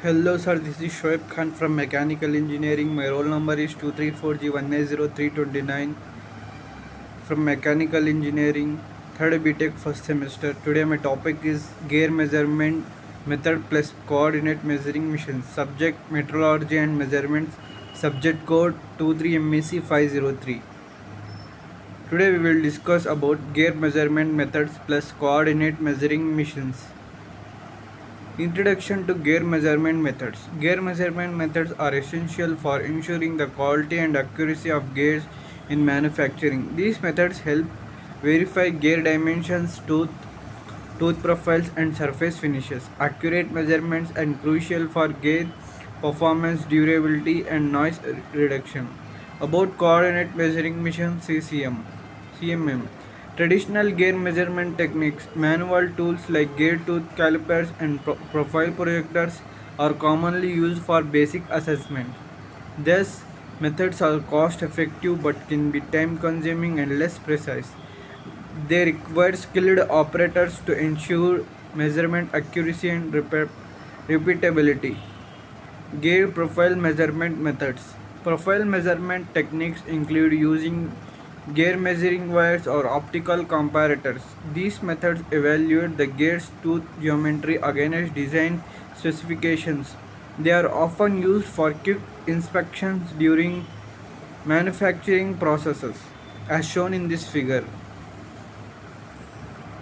Hello sir, this is Shoaib Khan from Mechanical Engineering. My roll number is 234G180329 from Mechanical Engineering, 3rd BTech first semester. Today my topic is gear measurement method plus coordinate measuring machines. Subject metrology and measurements. Subject code 23MEC503. Today we will discuss about gear measurement methods plus coordinate measuring machines. Introduction to gear measurement methods. Gear measurement methods are essential for ensuring the quality and accuracy of gears in manufacturing. These methods help verify gear dimensions, tooth profiles, and surface finishes. Accurate measurements are crucial for gear performance, durability, and noise reduction. About coordinate measuring machine CMM. Traditional gear measurement techniques, manual tools like gear tooth calipers and profile projectors are commonly used for basic assessment. These methods are cost effective but can be time consuming and less precise. They require skilled operators to ensure measurement accuracy and repeatability. Gear profile measurement methods. Profile measurement techniques include using gear measuring wires or optical comparators. These methods evaluate the gear's tooth geometry against design specifications. They are often used for quick inspections during manufacturing processes, as shown in this figure.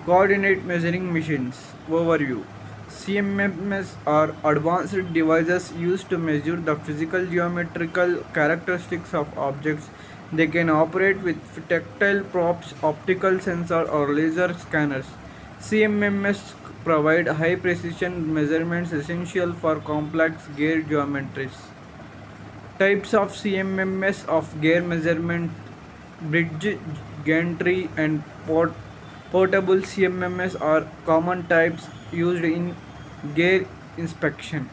Coordinate measuring machines. Overview. CMMs are advanced devices used to measure the physical geometrical characteristics of objects. They can operate with tactile probes, optical sensor, or laser scanners. CMMs provide high precision measurements essential for complex gear geometries. Types of CMMs of gear measurement: bridge, gantry, and portable CMMs are common types used in gear inspection.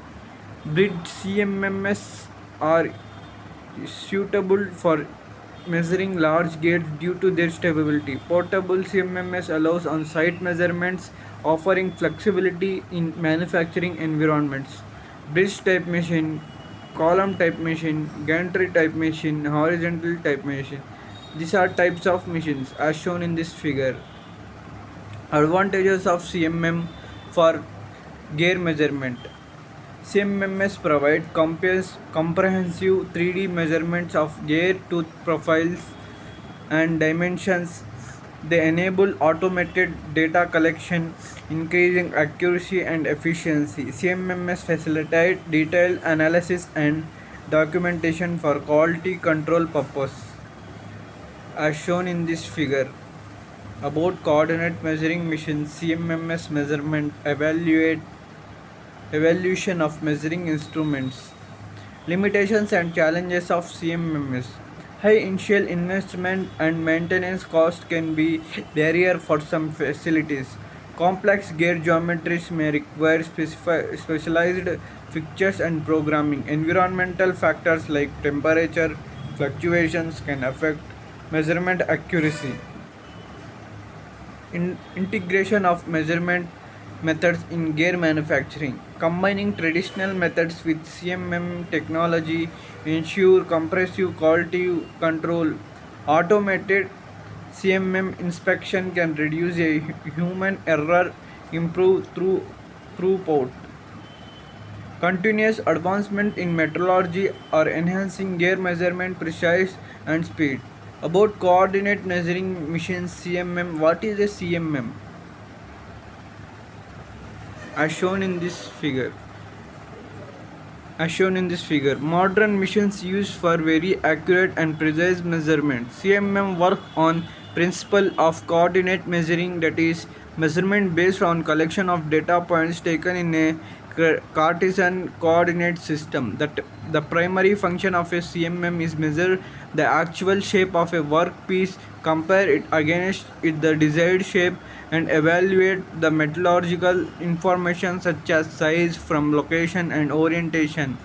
Bridge CMMs are suitable for measuring large gears due to their stability. Portable CMMs allows on-site measurements, offering flexibility in manufacturing environments. Bridge type machine, column type machine, gantry type machine, horizontal type machine. These are types of machines as shown in this figure. Advantages of CMM for gear measurement. CMMs provide comprehensive 3D measurements of gear tooth profiles and dimensions. They enable automated data collection, increasing accuracy and efficiency. CMMs facilitate detailed analysis and documentation for quality control purpose, as shown in this figure. About coordinate measuring machines, CMMs measurement evaluation of measuring instruments. Limitations and challenges of CMMs. High initial investment and maintenance cost can be barrier for some facilities. Complex gear geometries may require specialized fixtures and programming. Environmental factors like temperature fluctuations can affect measurement accuracy. Integration of measurement methods in gear manufacturing. Combining traditional methods with CMM technology ensure compressive quality control. Automated CMM inspection can reduce a human error, improve throughput. Continuous advancement in metrology are enhancing gear measurement precision and speed. About coordinate measuring machines CMM. What is a CMM? As shown in this figure. Modern machines used for very accurate and precise measurement. CMM work on principle of coordinate measuring, that is, measurement based on collection of data points taken in a Cartesian coordinate system. The primary function of a CMM is measure the actual shape of a workpiece, compare it against the desired shape, and evaluate the metallurgical information such as size from location and orientation.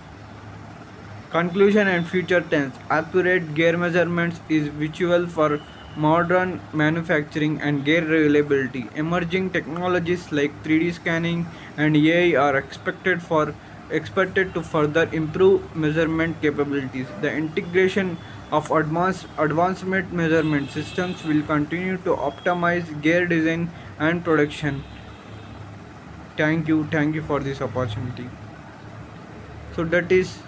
Conclusion and future tense. Accurate gear measurements is vital for modern manufacturing and gear reliability. Emerging technologies like 3D scanning and AI are expected for expected to further improve measurement capabilities. The integration of advancement measurement systems will continue to optimize gear design and production. Thank you for this opportunity. So that is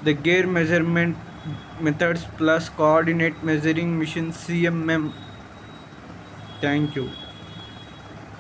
the gear measurement methods plus coordinate measuring machine CMM. Thank you.